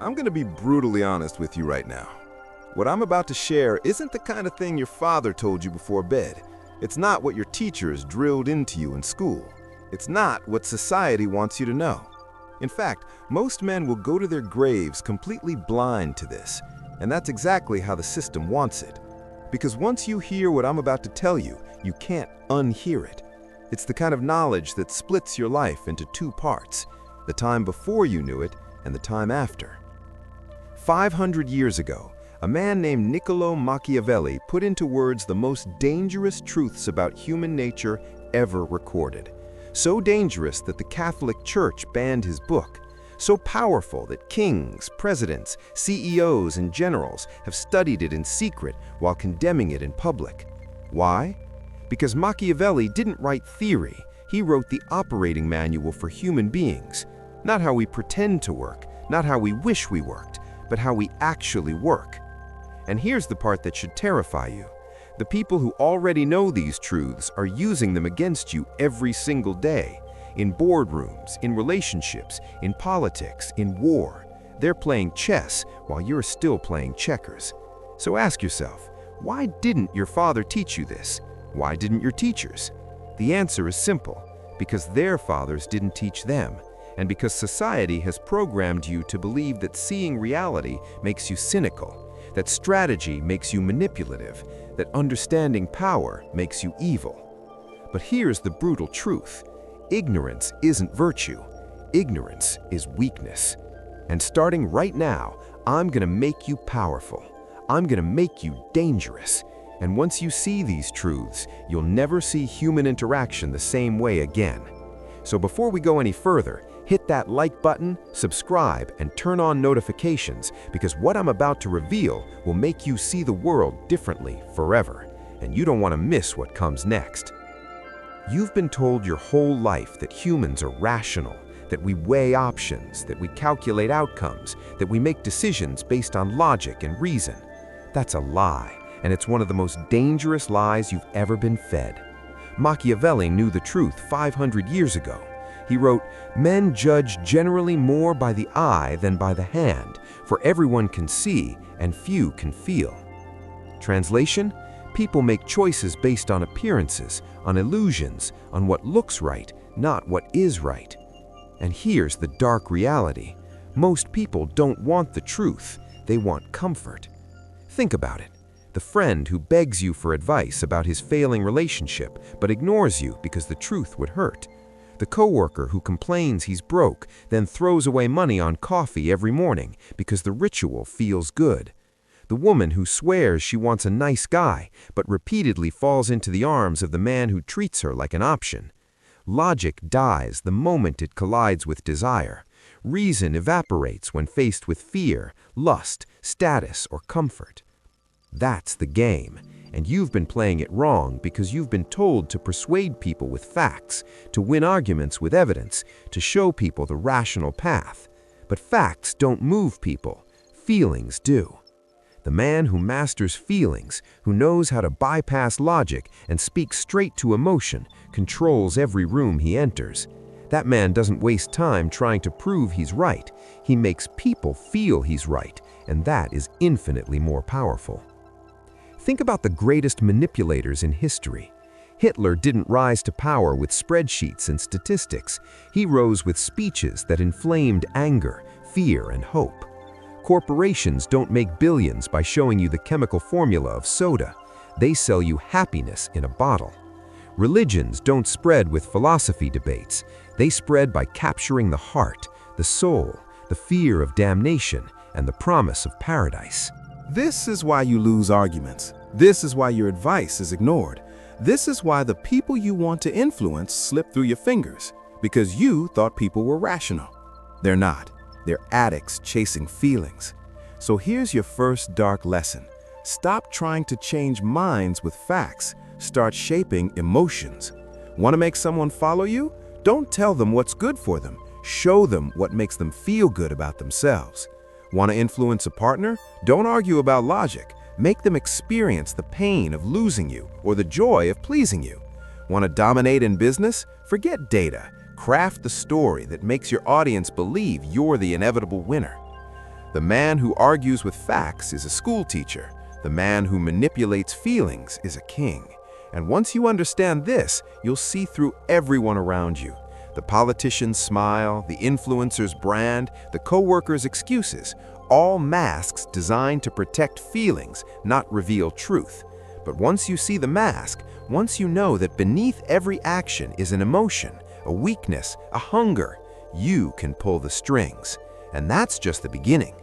I'm gonna be brutally honest with you right now. What I'm about to share isn't the kind of thing your father told you before bed. It's not what your teachers drilled into you in school. It's not what society wants you to know. In fact, most men will go to their graves completely blind to this, and that's exactly how the system wants it. Because once you hear what I'm about to tell you, you can't unhear it. It's the kind of knowledge that splits your life into two parts, the time before you knew it and the time after. 500 years ago, a man named Niccolò Machiavelli put into words the most dangerous truths about human nature ever recorded. So dangerous that the Catholic Church banned his book. So powerful that kings, presidents, CEOs, and generals have studied it in secret while condemning it in public. Why? Because Machiavelli didn't write theory, he wrote the operating manual for human beings. Not how we pretend to work, not how we wish we worked, but how we actually work. And here's the part that should terrify you. The people who already know these truths are using them against you every single day. In boardrooms, in relationships, in politics, in war. They're playing chess while you're still playing checkers. So ask yourself, why didn't your father teach you this? Why didn't your teachers? The answer is simple, because their fathers didn't teach them, and because society has programmed you to believe that seeing reality makes you cynical, that strategy makes you manipulative, that understanding power makes you evil. But here's the brutal truth. Ignorance isn't virtue. Ignorance is weakness. And starting right now, I'm gonna make you powerful. I'm gonna make you dangerous. And once you see these truths, you'll never see human interaction the same way again. So before we go any further, hit that like button, subscribe, and turn on notifications, because what I'm about to reveal will make you see the world differently forever, and you don't want to miss what comes next. You've been told your whole life that humans are rational, that we weigh options, that we calculate outcomes, that we make decisions based on logic and reason. That's a lie, and it's one of the most dangerous lies you've ever been fed. Machiavelli knew the truth 500 years ago. He wrote, "Men judge generally more by the eye than by the hand, for everyone can see and few can feel." Translation? People make choices based on appearances, on illusions, on what looks right, not what is right. And here's the dark reality. Most people don't want the truth, they want comfort. Think about it. The friend who begs you for advice about his failing relationship but ignores you because the truth would hurt. The coworker who complains he's broke, then throws away money on coffee every morning because the ritual feels good. The woman who swears she wants a nice guy, but repeatedly falls into the arms of the man who treats her like an option. Logic dies the moment it collides with desire. Reason evaporates when faced with fear, lust, status, or comfort. That's the game. And you've been playing it wrong because you've been told to persuade people with facts, to win arguments with evidence, to show people the rational path. But facts don't move people. Feelings do. The man who masters feelings, who knows how to bypass logic and speak straight to emotion, controls every room he enters. That man doesn't waste time trying to prove he's right. He makes people feel he's right, and that is infinitely more powerful. Think about the greatest manipulators in history. Hitler didn't rise to power with spreadsheets and statistics. He rose with speeches that inflamed anger, fear, and hope. Corporations don't make billions by showing you the chemical formula of soda. They sell you happiness in a bottle. Religions don't spread with philosophy debates. They spread by capturing the heart, the soul, the fear of damnation, and the promise of paradise. This is why you lose arguments. This is why your advice is ignored. This is why the people you want to influence slip through your fingers, because you thought people were rational. They're not. They're addicts chasing feelings. So here's your first dark lesson. Stop trying to change minds with facts. Start shaping emotions. Want to make someone follow you? Don't tell them what's good for them. Show them what makes them feel good about themselves. Want to influence a partner? Don't argue about logic. Make them experience the pain of losing you or the joy of pleasing you. Want to dominate in business? Forget data. Craft the story that makes your audience believe you're the inevitable winner. The man who argues with facts is a school teacher. The man who manipulates feelings is a king. And once you understand this, you'll see through everyone around you. The politician's smile, the influencer's brand, the co-worker's excuses, all masks designed to protect feelings, not reveal truth. But once you see the mask, once you know that beneath every action is an emotion, a weakness, a hunger, you can pull the strings. And that's just the beginning.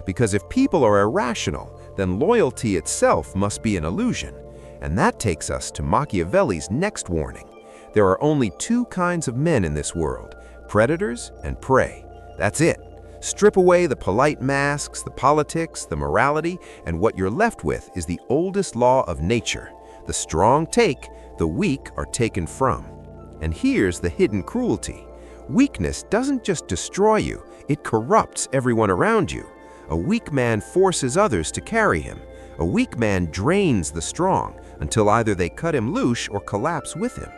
Because if people are irrational, then loyalty itself must be an illusion. And that takes us to Machiavelli's next warning. There are only two kinds of men in this world, predators and prey. That's it. Strip away the polite masks, the politics, the morality, and what you're left with is the oldest law of nature. The strong take, the weak are taken from. And here's the hidden cruelty. Weakness doesn't just destroy you, it corrupts everyone around you. A weak man forces others to carry him. A weak man drains the strong until either they cut him loose or collapse with him.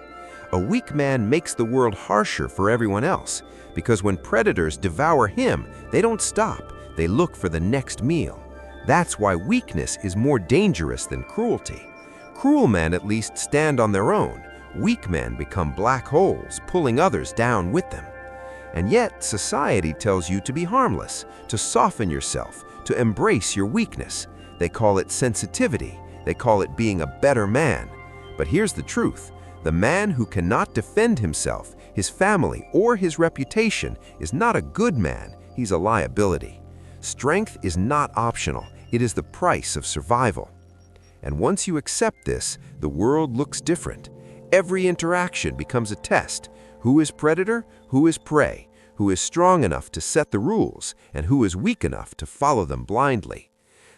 A weak man makes the world harsher for everyone else, because when predators devour him, they don't stop, they look for the next meal. That's why weakness is more dangerous than cruelty. Cruel men at least stand on their own. Weak men become black holes, pulling others down with them. And yet, society tells you to be harmless, to soften yourself, to embrace your weakness. They call it sensitivity. They call it being a better man. But here's the truth. The man who cannot defend himself, his family, or his reputation is not a good man. He's a liability. Strength is not optional. It is the price of survival. And once you accept this, the world looks different. Every interaction becomes a test. Who is predator? Who is prey? Who is strong enough to set the rules? And who is weak enough to follow them blindly?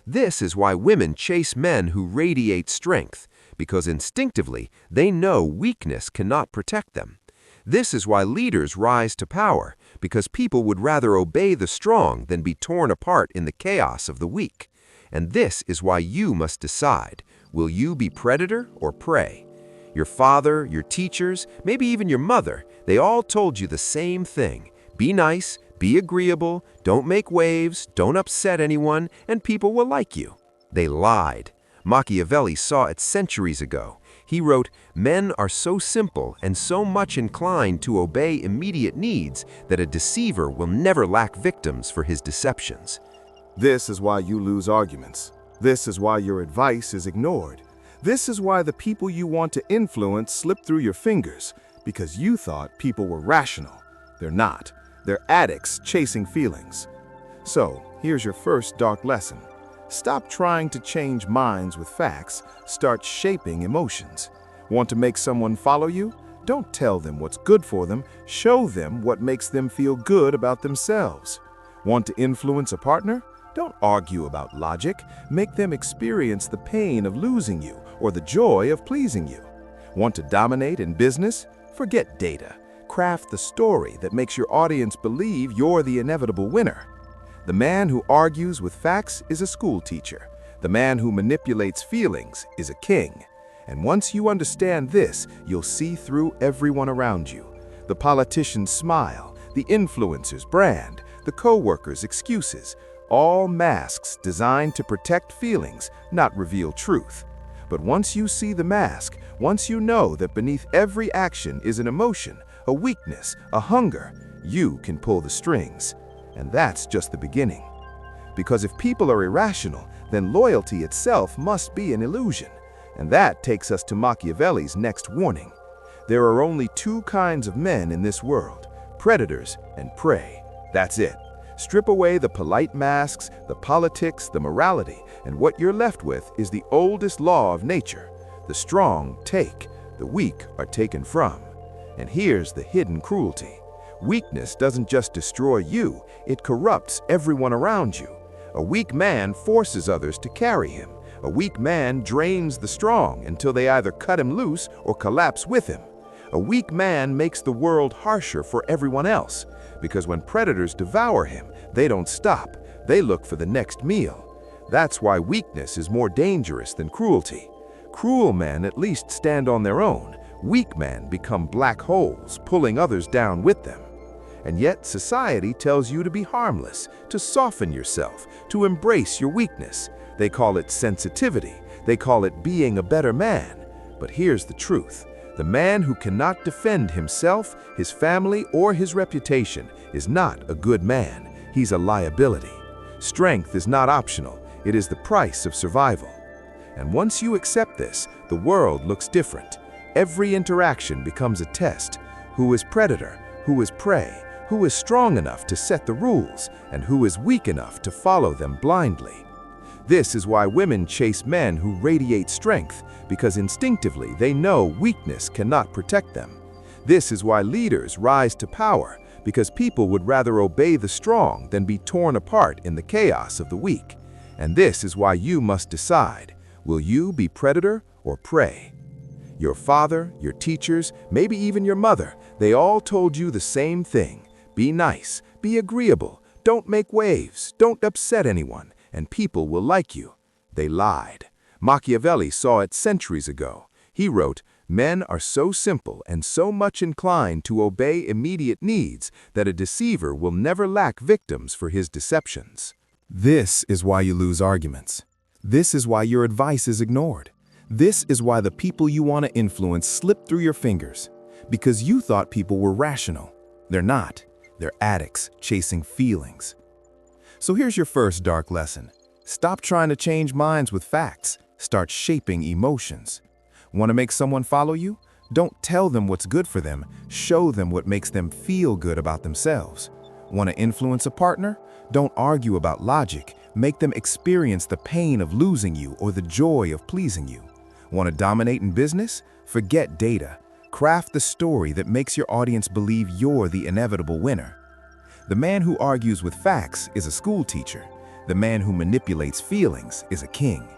This is why women chase men who radiate strength, because instinctively they know weakness cannot protect them. This is why leaders rise to power, because people would rather obey the strong than be torn apart in the chaos of the weak. And this is why you must decide, will you be predator or prey? Your father, your teachers, maybe even your mother, they all told you the same thing. Be nice, be agreeable, don't make waves, don't upset anyone, and people will like you. They lied. Machiavelli saw it centuries ago. He wrote, "Men are so simple and so much inclined to obey immediate needs that a deceiver will never lack victims for his deceptions." This is why you lose arguments. This is why your advice is ignored. This is why the people you want to influence slip through your fingers, because you thought people were rational. They're not. They're addicts chasing feelings. So, here's your first dark lesson. Stop trying to change minds with facts. Start shaping emotions. Want to make someone follow you? Don't tell them what's good for them. Show them what makes them feel good about themselves. Want to influence a partner? Don't argue about logic. Make them experience the pain of losing you or the joy of pleasing you. Want to dominate in business? Forget data. Craft the story that makes your audience believe you're the inevitable winner. The man who argues with facts is a school teacher. The man who manipulates feelings is a king. And once you understand this, you'll see through everyone around you. The politician's smile, the influencer's brand, the co-worker's excuses, all masks designed to protect feelings, not reveal truth. But once you see the mask, once you know that beneath every action is an emotion, a weakness, a hunger, you can pull the strings. And that's just the beginning. Because if people are irrational, then loyalty itself must be an illusion. And that takes us to Machiavelli's next warning. There are only two kinds of men in this world, predators and prey. That's it. Strip away the polite masks, the politics, the morality, and what you're left with is the oldest law of nature. The strong take, the weak are taken from. And here's the hidden cruelty. Weakness doesn't just destroy you, it corrupts everyone around you. A weak man forces others to carry him. A weak man drains the strong until they either cut him loose or collapse with him. A weak man makes the world harsher for everyone else, because when predators devour him, they don't stop. They look for the next meal. That's why weakness is more dangerous than cruelty. Cruel men at least stand on their own. Weak men become black holes, pulling others down with them. And yet society tells you to be harmless, to soften yourself, to embrace your weakness. They call it sensitivity. They call it being a better man. But here's the truth. The man who cannot defend himself, his family, or his reputation is not a good man. He's a liability. Strength is not optional. It is the price of survival. And once you accept this, the world looks different. Every interaction becomes a test. Who is predator? Who is prey? Who is strong enough to set the rules? And who is weak enough to follow them blindly? This is why women chase men who radiate strength, because instinctively they know weakness cannot protect them. This is why leaders rise to power, because people would rather obey the strong than be torn apart in the chaos of the weak. And this is why you must decide, will you be predator or prey? Your father, your teachers, maybe even your mother, they all told you the same thing. Be nice, be agreeable, don't make waves, don't upset anyone, and people will like you. They lied. Machiavelli saw it centuries ago. He wrote, "Men are so simple and so much inclined to obey immediate needs that a deceiver will never lack victims for his deceptions." This is why you lose arguments. This is why your advice is ignored. This is why the people you want to influence slip through your fingers. Because you thought people were rational. They're not. They're addicts chasing feelings. So here's your first dark lesson. Stop trying to change minds with facts. Start shaping emotions. Want to make someone follow you? Don't tell them what's good for them. Show them what makes them feel good about themselves. Want to influence a partner? Don't argue about logic. Make them experience the pain of losing you or the joy of pleasing you. Want to dominate in business? Forget data. Craft the story that makes your audience believe you're the inevitable winner. The man who argues with facts is a school teacher. The man who manipulates feelings is a king.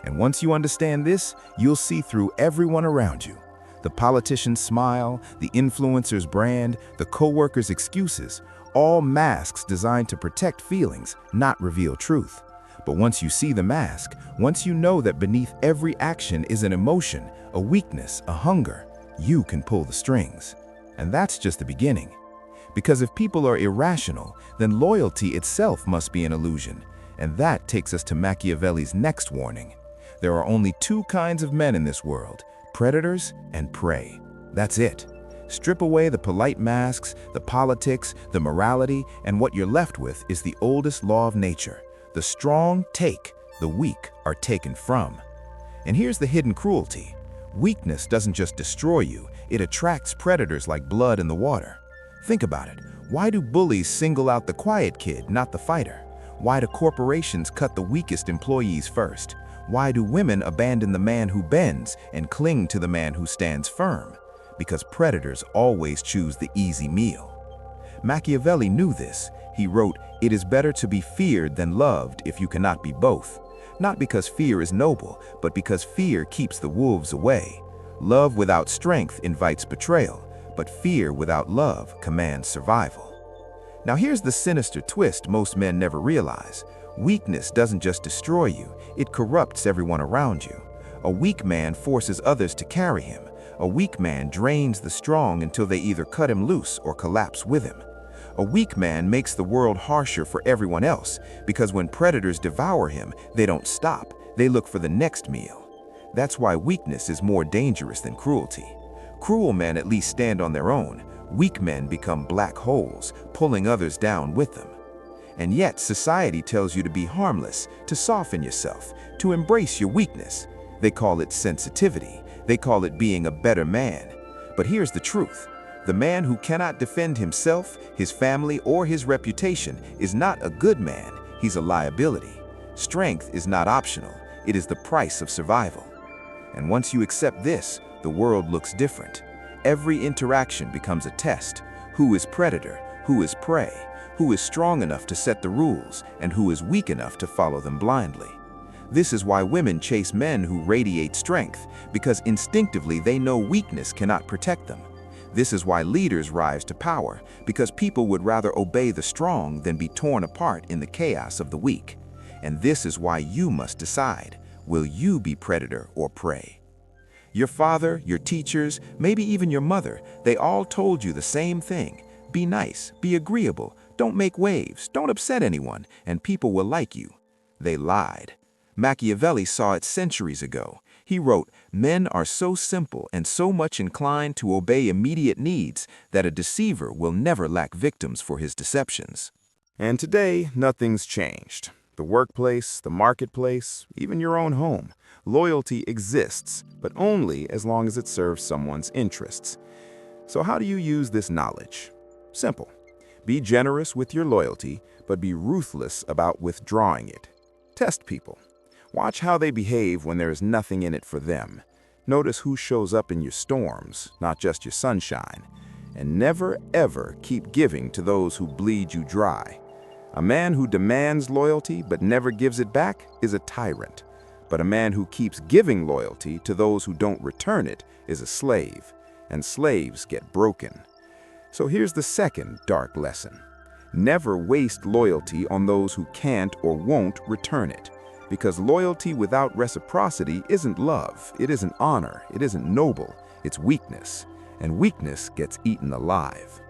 And once you understand this, you'll see through everyone around you. The politician's smile, the influencer's brand, the co-worker's excuses, all masks designed to protect feelings, not reveal truth. But once you see the mask, once you know that beneath every action is an emotion, a weakness, a hunger, you can pull the strings. And that's just the beginning. Because if people are irrational, then loyalty itself must be an illusion. And that takes us to Machiavelli's next warning. There are only two kinds of men in this world, predators and prey. That's it. Strip away the polite masks, the politics, the morality, and what you're left with is the oldest law of nature. The strong take, the weak are taken from. And here's the hidden cruelty. Weakness doesn't just destroy you, it attracts predators like blood in the water. Think about it. Why do bullies single out the quiet kid, not the fighter? Why do corporations cut the weakest employees first? Why do women abandon the man who bends and cling to the man who stands firm? Because predators always choose the easy meal. Machiavelli knew this. He wrote, "It is better to be feared than loved if you cannot be both." Not because fear is noble, but because fear keeps the wolves away. Love without strength invites betrayal, but fear without love commands survival. Now here's the sinister twist most men never realize. Weakness doesn't just destroy you, it corrupts everyone around you. A weak man forces others to carry him. A weak man drains the strong until they either cut him loose or collapse with him. A weak man makes the world harsher for everyone else, because when predators devour him, they don't stop. They look for the next meal. That's why weakness is more dangerous than cruelty. Cruel men at least stand on their own. Weak men become black holes, pulling others down with them. And yet society tells you to be harmless, to soften yourself, to embrace your weakness. They call it sensitivity. They call it being a better man. But here's the truth. The man who cannot defend himself, his family, or his reputation is not a good man. He's a liability. Strength is not optional. It is the price of survival. And once you accept this, the world looks different. Every interaction becomes a test. Who is predator? Who is prey? Who is strong enough to set the rules? And who is weak enough to follow them blindly? This is why women chase men who radiate strength, because instinctively they know weakness cannot protect them. This is why leaders rise to power, because people would rather obey the strong than be torn apart in the chaos of the weak. And this is why you must decide, will you be predator or prey? Your father, your teachers, maybe even your mother, they all told you the same thing. Be nice, be agreeable, don't make waves, don't upset anyone, and people will like you. They lied. Machiavelli saw it centuries ago. He wrote, "Men are so simple and so much inclined to obey immediate needs that a deceiver will never lack victims for his deceptions." And today, nothing's changed. The workplace, the marketplace, even your own home. Loyalty exists, but only as long as it serves someone's interests. So how do you use this knowledge? Simple. Be generous with your loyalty, but be ruthless about withdrawing it. Test people. Watch how they behave when there is nothing in it for them. Notice who shows up in your storms, not just your sunshine. And never, ever keep giving to those who bleed you dry. A man who demands loyalty but never gives it back is a tyrant. But a man who keeps giving loyalty to those who don't return it is a slave. And slaves get broken. So here's the second dark lesson. Never waste loyalty on those who can't or won't return it. Because loyalty without reciprocity isn't love, it isn't honor, it isn't noble, it's weakness. And weakness gets eaten alive.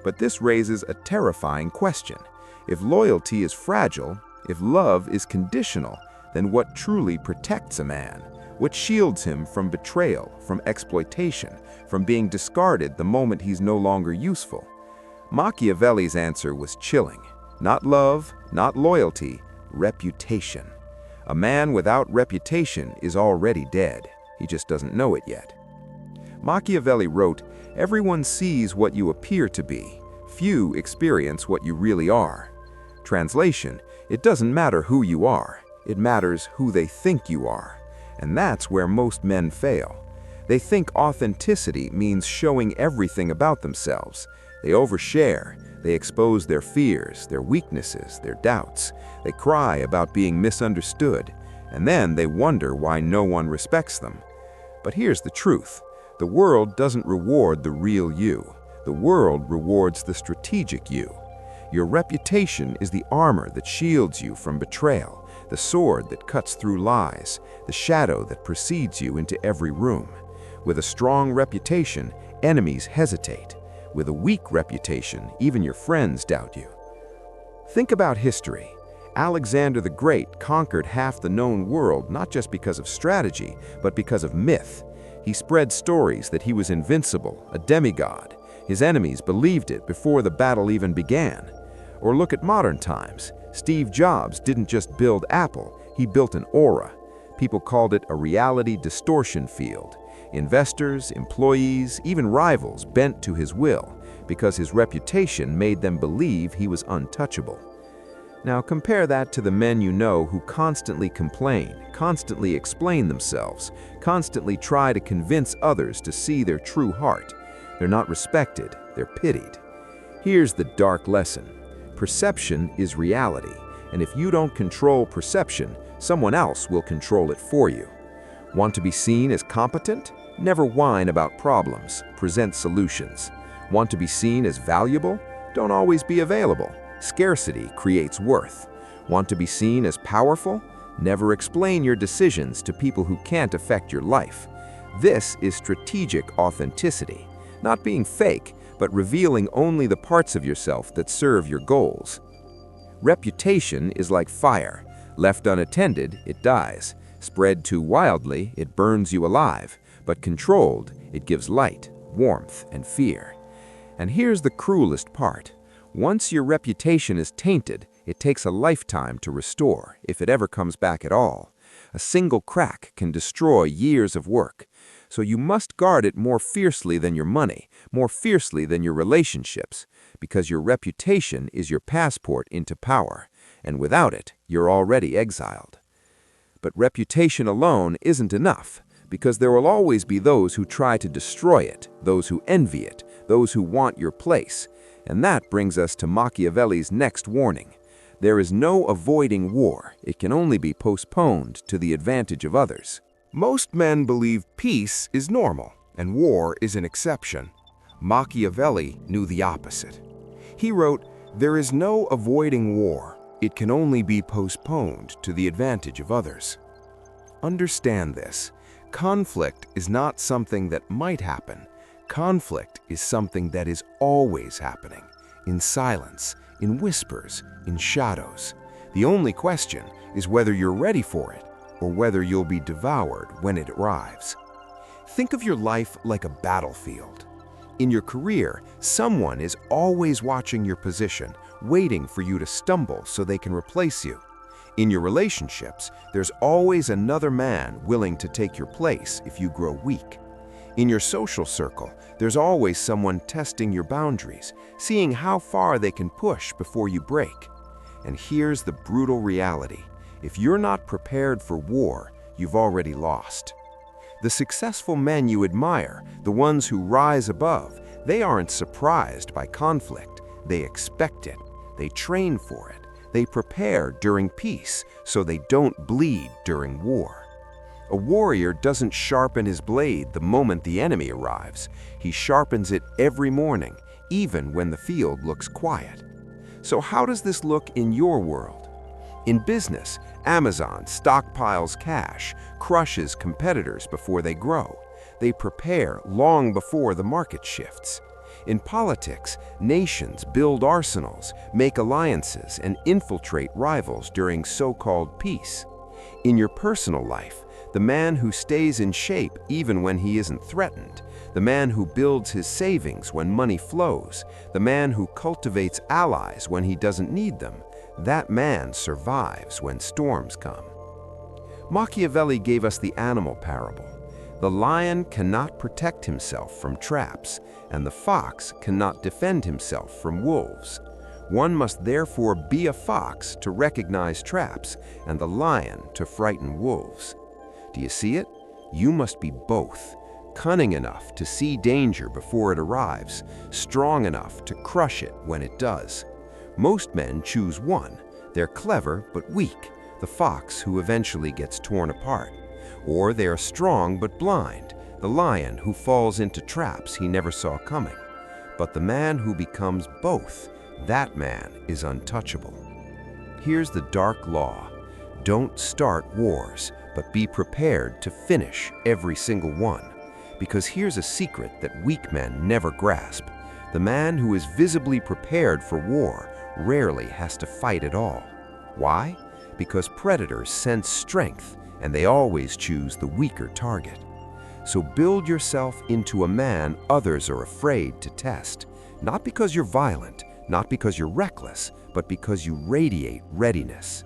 But this raises a terrifying question. If loyalty is fragile, if love is conditional, then what truly protects a man? What shields him from betrayal, from exploitation, from being discarded the moment he's no longer useful? Machiavelli's answer was chilling. Not love, not loyalty, reputation. A man without reputation is already dead. He just doesn't know it yet. Machiavelli wrote, "Everyone sees what you appear to be. Few experience what you really are." Translation, it doesn't matter who you are. It matters who they think you are. And that's where most men fail. They think authenticity means showing everything about themselves. They overshare. They expose their fears, their weaknesses, their doubts. They cry about being misunderstood. And then they wonder why no one respects them. But here's the truth. The world doesn't reward the real you. The world rewards the strategic you. Your reputation is the armor that shields you from betrayal, the sword that cuts through lies, the shadow that precedes you into every room. With a strong reputation, enemies hesitate. With a weak reputation, even your friends doubt you. Think about history. Alexander the Great conquered half the known world not just because of strategy, but because of myth. He spread stories that he was invincible, a demigod. His enemies believed it before the battle even began. Or look at modern times. Steve Jobs didn't just build Apple, he built an aura. People called it a reality distortion field. Investors, employees, even rivals bent to his will because his reputation made them believe he was untouchable. Now compare that to the men you know who constantly complain, constantly explain themselves, constantly try to convince others to see their true heart. They're not respected, they're pitied. Here's the dark lesson. Perception is reality, and if you don't control perception, someone else will control it for you. Want to be seen as competent? Never whine about problems, present solutions. Want to be seen as valuable? Don't always be available. Scarcity creates worth. Want to be seen as powerful? Never explain your decisions to people who can't affect your life. This is strategic authenticity. Not being fake, but revealing only the parts of yourself that serve your goals. Reputation is like fire. Left unattended, it dies. Spread too wildly, it burns you alive. But controlled, it gives light, warmth, and fear. And here's the cruelest part. Once your reputation is tainted, it takes a lifetime to restore, if it ever comes back at all. A single crack can destroy years of work. So you must guard it more fiercely than your money, more fiercely than your relationships, because your reputation is your passport into power, and without it, you're already exiled. But reputation alone isn't enough, because there will always be those who try to destroy it, those who envy it, those who want your place. And that brings us to Machiavelli's next warning. There is no avoiding war. It can only be postponed to the advantage of others. Most men believe peace is normal and war is an exception. Machiavelli knew the opposite. He wrote, "There is no avoiding war. It can only be postponed to the advantage of others." Understand this. Conflict is not something that might happen. Conflict is something that is always happening, in silence, in whispers, in shadows. The only question is whether you're ready for it or whether you'll be devoured when it arrives. Think of your life like a battlefield. In your career, someone is always watching your position, waiting for you to stumble so they can replace you. In your relationships, there's always another man willing to take your place if you grow weak. In your social circle, there's always someone testing your boundaries, seeing how far they can push before you break. And here's the brutal reality. If you're not prepared for war, you've already lost. The successful men you admire, the ones who rise above, they aren't surprised by conflict. They expect it. They train for it. They prepare during peace so they don't bleed during war. A warrior doesn't sharpen his blade the moment the enemy arrives. He sharpens it every morning, even when the field looks quiet. So how does this look in your world? In business, Amazon stockpiles cash, crushes competitors before they grow. They prepare long before the market shifts. In politics, nations build arsenals, make alliances, and infiltrate rivals during so-called peace. In your personal life, the man who stays in shape even when he isn't threatened, the man who builds his savings when money flows, the man who cultivates allies when he doesn't need them, that man survives when storms come. Machiavelli gave us the animal parable. The lion cannot protect himself from traps, and the fox cannot defend himself from wolves. One must therefore be a fox to recognize traps, and the lion to frighten wolves. Do you see it? You must be both. Cunning enough to see danger before it arrives, strong enough to crush it when it does. Most men choose one. They're clever but weak, the fox who eventually gets torn apart. Or they are strong but blind, the lion who falls into traps he never saw coming. But the man who becomes both, that man is untouchable. Here's the dark law. Don't start wars, but be prepared to finish every single one. Because here's a secret that weak men never grasp. The man who is visibly prepared for war rarely has to fight at all. Why? Because predators sense strength, and they always choose the weaker target. So build yourself into a man others are afraid to test. Not because you're violent, not because you're reckless, but because you radiate readiness.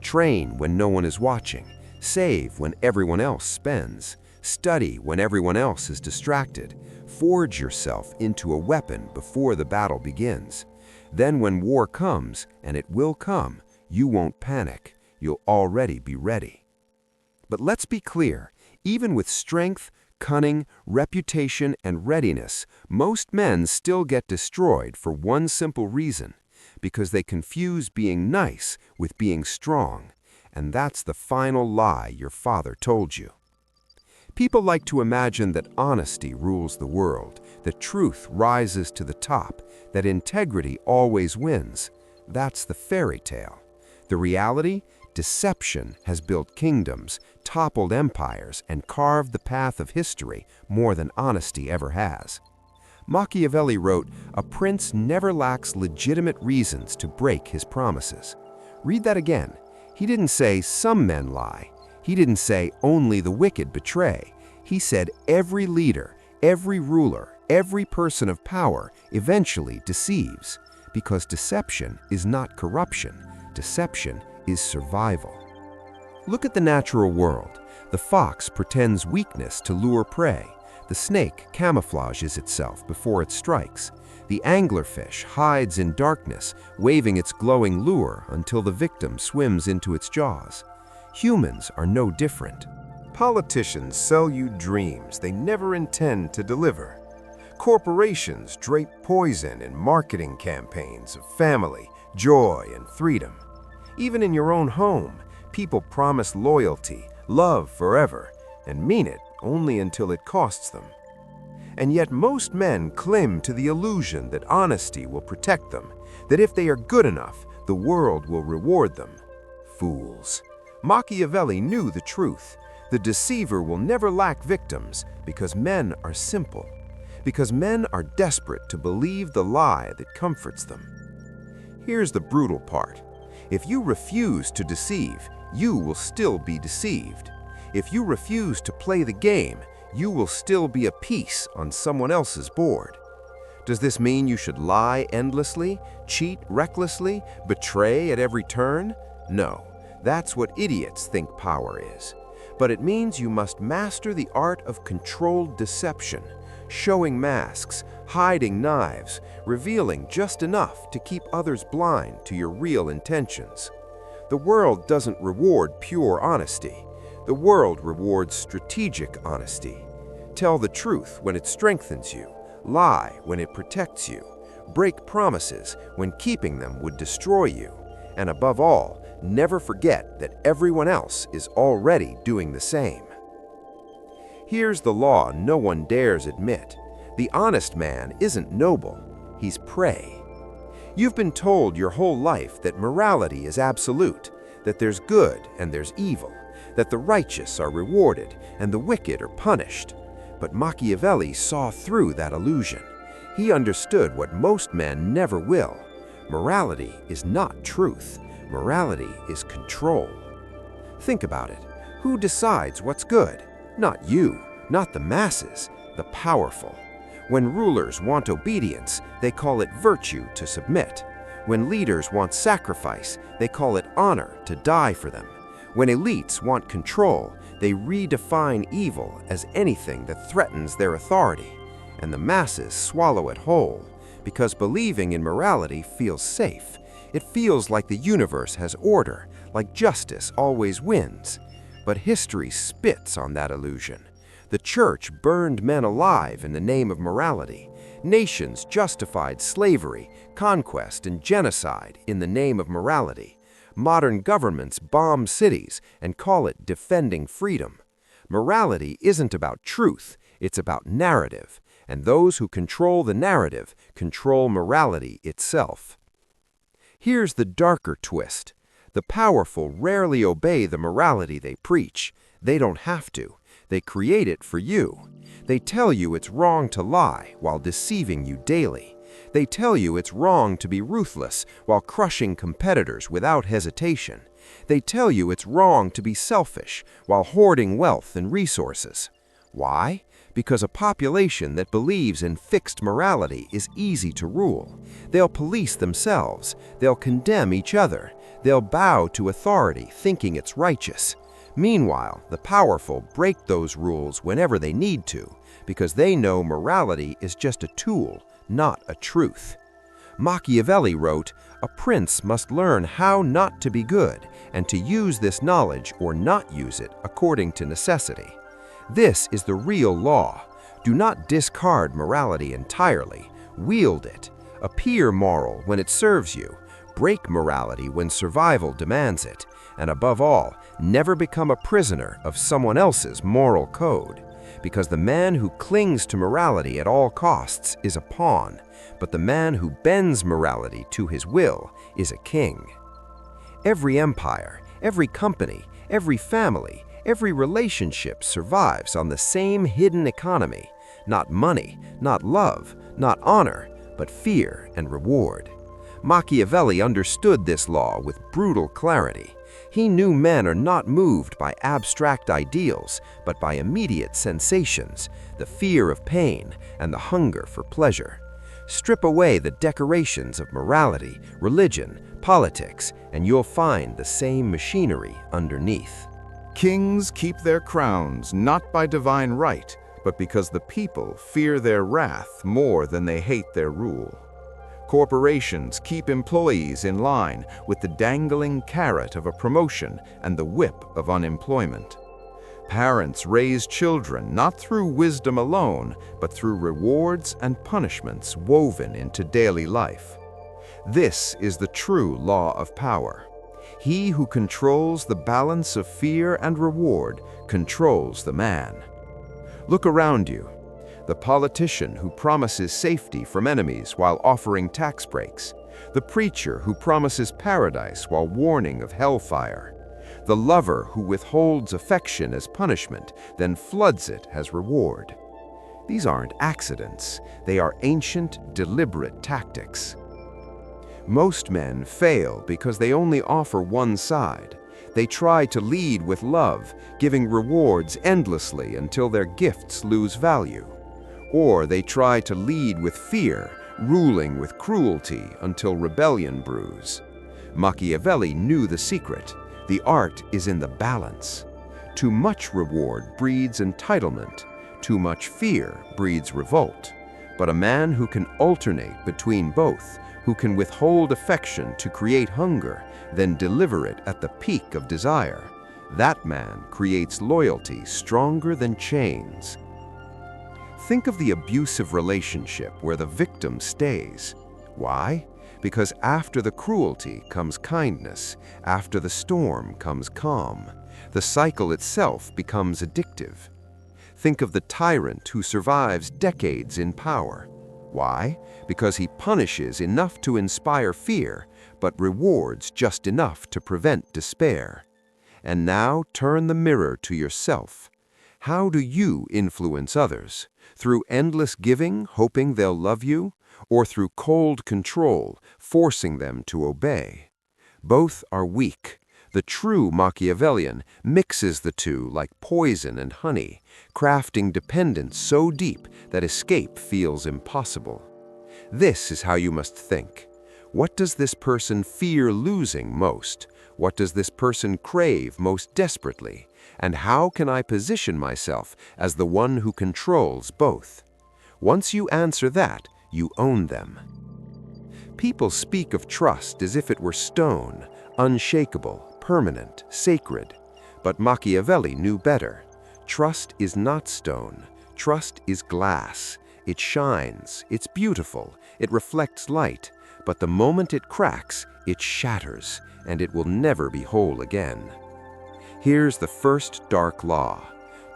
Train when no one is watching. Save when everyone else spends. Study when everyone else is distracted. Forge yourself into a weapon before the battle begins. Then when war comes, and it will come, you won't panic. You'll already be ready. But let's be clear, even with strength, cunning, reputation, and readiness, most men still get destroyed for one simple reason, because they confuse being nice with being strong. And that's the final lie your father told you. People like to imagine that honesty rules the world, that truth rises to the top, that integrity always wins. That's the fairy tale. The reality? Deception has built kingdoms, toppled empires, and carved the path of history more than honesty ever has. Machiavelli wrote, "A prince never lacks legitimate reasons to break his promises." Read that again. He didn't say some men lie. He didn't say only the wicked betray. He said every leader, every ruler, every person of power eventually deceives, because deception is not corruption. Deception is survival. Look at the natural world. The fox pretends weakness to lure prey. The snake camouflages itself before it strikes. The anglerfish hides in darkness, waving its glowing lure until the victim swims into its jaws. Humans are no different. Politicians sell you dreams they never intend to deliver. Corporations drape poison in marketing campaigns of family, joy, and freedom. Even in your own home, people promise loyalty, love forever, and mean it only until it costs them. And yet most men cling to the illusion that honesty will protect them, that if they are good enough, the world will reward them. Fools. Machiavelli knew the truth. The deceiver will never lack victims because men are simple. because men are desperate to believe the lie that comforts them. Here's the brutal part. If you refuse to deceive, you will still be deceived. If you refuse to play the game, you will still be a piece on someone else's board. Does this mean you should lie endlessly, cheat recklessly, betray at every turn? No, that's what idiots think power is. But it means you must master the art of controlled deception, showing masks, hiding knives, revealing just enough to keep others blind to your real intentions. The world doesn't reward pure honesty. The world rewards strategic honesty. Tell the truth when it strengthens you, lie when it protects you, break promises when keeping them would destroy you, and above all, never forget that everyone else is already doing the same. Here's the law no one dares admit. The honest man isn't noble, he's prey. You've been told your whole life that morality is absolute, that there's good and there's evil, that the righteous are rewarded and the wicked are punished. But Machiavelli saw through that illusion. He understood what most men never will. Morality is not truth. Morality is control. Think about it. Who decides what's good? Not you, not the masses, the powerful. When rulers want obedience, they call it virtue to submit. When leaders want sacrifice, they call it honor to die for them. When elites want control, they redefine evil as anything that threatens their authority. And the masses swallow it whole, because believing in morality feels safe. It feels like the universe has order, like justice always wins. But history spits on that illusion. The church burned men alive in the name of morality. Nations justified slavery, conquest, and genocide in the name of morality. Modern governments bomb cities and call it defending freedom. Morality isn't about truth, it's about narrative. And those who control the narrative control morality itself. Here's the darker twist. The powerful rarely obey the morality they preach. They don't have to. They create it for you. They tell you it's wrong to lie while deceiving you daily. They tell you it's wrong to be ruthless while crushing competitors without hesitation. They tell you it's wrong to be selfish while hoarding wealth and resources. Why? Because a population that believes in fixed morality is easy to rule. They'll police themselves. They'll condemn each other. They'll bow to authority, thinking it's righteous. Meanwhile, the powerful break those rules whenever they need to, because they know morality is just a tool, not a truth. Machiavelli wrote, "A prince must learn how not to be good, and to use this knowledge or not use it according to necessity." This is the real law. Do not discard morality entirely. Wield it. Appear moral when it serves you. Break morality when survival demands it. And above all, never become a prisoner of someone else's moral code. Because the man who clings to morality at all costs is a pawn, but the man who bends morality to his will is a king. Every empire, every company, every family, every relationship survives on the same hidden economy. Not money, not love, not honor, but fear and reward. Machiavelli understood this law with brutal clarity. He knew men are not moved by abstract ideals, but by immediate sensations, the fear of pain and the hunger for pleasure. Strip away the decorations of morality, religion, politics, and you'll find the same machinery underneath. Kings keep their crowns not by divine right, but because the people fear their wrath more than they hate their rule. Corporations keep employees in line with the dangling carrot of a promotion and the whip of unemployment. Parents raise children not through wisdom alone, but through rewards and punishments woven into daily life. This is the true law of power. He who controls the balance of fear and reward controls the man. Look around you. The politician who promises safety from enemies while offering tax breaks. The preacher who promises paradise while warning of hellfire. The lover who withholds affection as punishment, then floods it as reward. These aren't accidents. They are ancient, deliberate tactics. Most men fail because they only offer one side. They try to lead with love, giving rewards endlessly until their gifts lose value. Or they try to lead with fear, ruling with cruelty until rebellion brews. Machiavelli knew the secret. The art is in the balance. Too much reward breeds entitlement. Too much fear breeds revolt. But a man who can alternate between both, who can withhold affection to create hunger, then deliver it at the peak of desire, that man creates loyalty stronger than chains. Think of the abusive relationship where the victim stays. Why? Because after the cruelty comes kindness, after the storm comes calm. The cycle itself becomes addictive. Think of the tyrant who survives decades in power. Why? Because he punishes enough to inspire fear, but rewards just enough to prevent despair. And now turn the mirror to yourself. How do you influence others? Through endless giving, hoping they'll love you? Or through cold control, forcing them to obey? Both are weak. The true Machiavellian mixes the two like poison and honey, crafting dependence so deep that escape feels impossible. This is how you must think. What does this person fear losing most? What does this person crave most desperately? And how can I position myself as the one who controls both? Once you answer that, you own them. People speak of trust as if it were stone, unshakable, permanent, sacred. But Machiavelli knew better. Trust is not stone. Trust is glass. It shines, it's beautiful, it reflects light, but the moment it cracks, it shatters, and it will never be whole again. Here's the first dark law.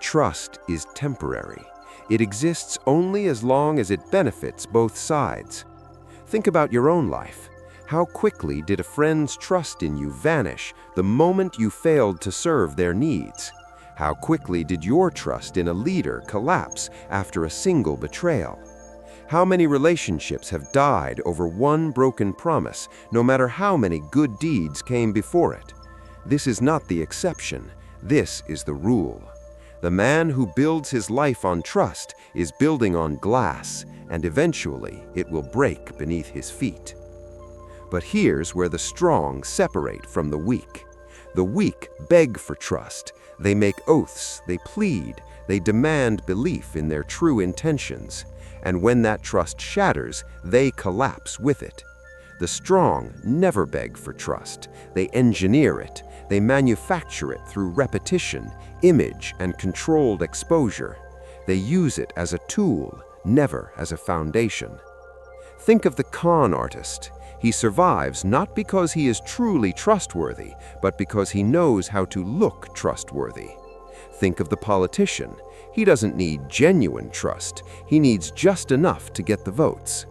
Trust is temporary. It exists only as long as it benefits both sides. Think about your own life. How quickly did a friend's trust in you vanish the moment you failed to serve their needs? How quickly did your trust in a leader collapse after a single betrayal? How many relationships have died over one broken promise, no matter how many good deeds came before it? This is not the exception. This is the rule. The man who builds his life on trust is building on glass, and eventually it will break beneath his feet. But here's where the strong separate from the weak. The weak beg for trust. They make oaths, they plead, they demand belief in their true intentions. And when that trust shatters, they collapse with it. The strong never beg for trust. They engineer it. They manufacture it through repetition, image, and controlled exposure. They use it as a tool, never as a foundation. Think of the con artist. He survives not because he is truly trustworthy, but because he knows how to look trustworthy. Think of the politician. He doesn't need genuine trust. He needs just enough to get the votes.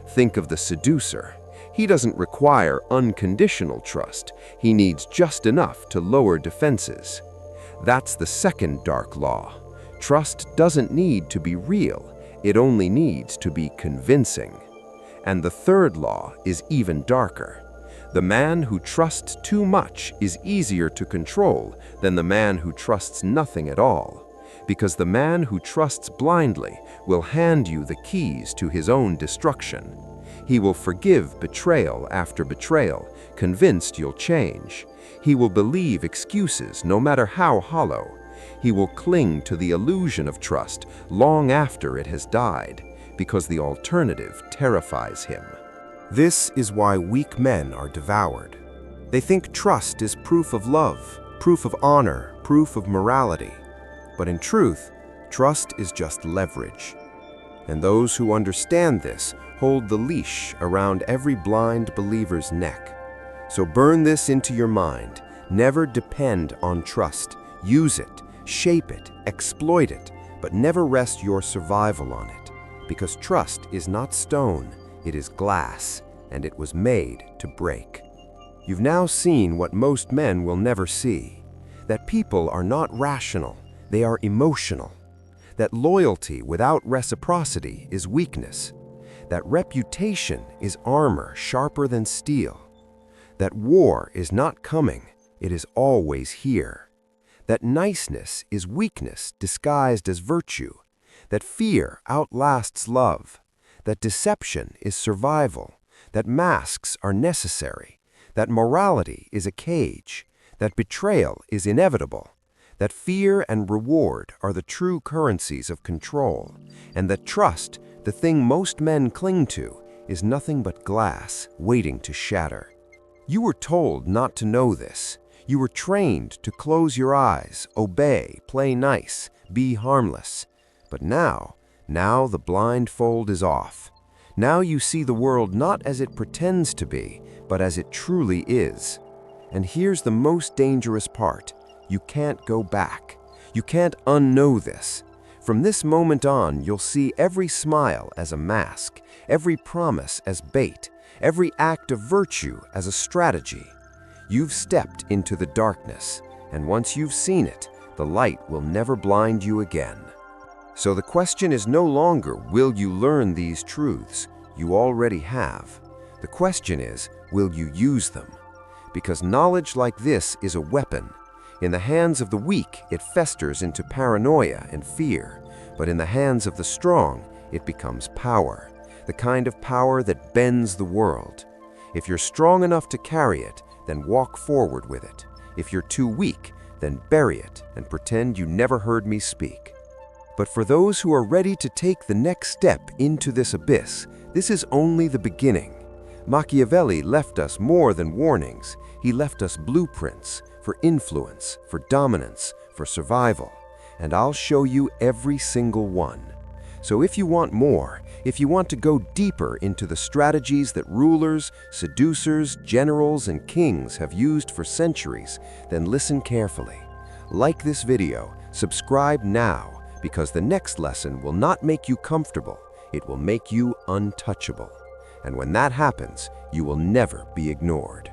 Think of the seducer. He doesn't require unconditional trust. He needs just enough to lower defenses. That's the second dark law. Trust doesn't need to be real. It only needs to be convincing. And the third law is even darker. The man who trusts too much is easier to control than the man who trusts nothing at all. Because the man who trusts blindly will hand you the keys to his own destruction. He will forgive betrayal after betrayal, convinced you'll change. He will believe excuses no matter how hollow. He will cling to the illusion of trust long after it has died, because the alternative terrifies him. This is why weak men are devoured. They think trust is proof of love, proof of honor, proof of morality. But in truth, trust is just leverage. And those who understand this hold the leash around every blind believer's neck. So burn this into your mind. Never depend on trust. Use it, shape it, exploit it, but never rest your survival on it. Because trust is not stone, it is glass, and it was made to break. You've now seen what most men will never see, that people are not rational, they are emotional. that loyalty without reciprocity is weakness, that reputation is armor sharper than steel, that war is not coming, it is always here, that niceness is weakness disguised as virtue, that fear outlasts love, that deception is survival, that masks are necessary, that morality is a cage, that betrayal is inevitable, that fear and reward are the true currencies of control, and that trust, the thing most men cling to, is nothing but glass waiting to shatter. You were told not to know this. You were trained to close your eyes, obey, play nice, be harmless. But now the blindfold is off. Now you see the world not as it pretends to be, but as it truly is. And here's the most dangerous part. You can't go back. You can't unknow this. From this moment on, you'll see every smile as a mask, every promise as bait, every act of virtue as a strategy. You've stepped into the darkness, and once you've seen it, the light will never blind you again. So the question is no longer, will you learn these truths? You already have. The question is, will you use them? Because knowledge like this is a weapon. In the hands of the weak, it festers into paranoia and fear, but in the hands of the strong, it becomes power, the kind of power that bends the world. If you're strong enough to carry it, then walk forward with it. If you're too weak, then bury it and pretend you never heard me speak. But for those who are ready to take the next step into this abyss, this is only the beginning. Machiavelli left us more than warnings. He left us blueprints for influence, for dominance, for survival. And I'll show you every single one. So if you want more, if you want to go deeper into the strategies that rulers, seducers, generals, and kings have used for centuries, then listen carefully. Like this video, subscribe now, because the next lesson will not make you comfortable, it will make you untouchable. And when that happens, you will never be ignored.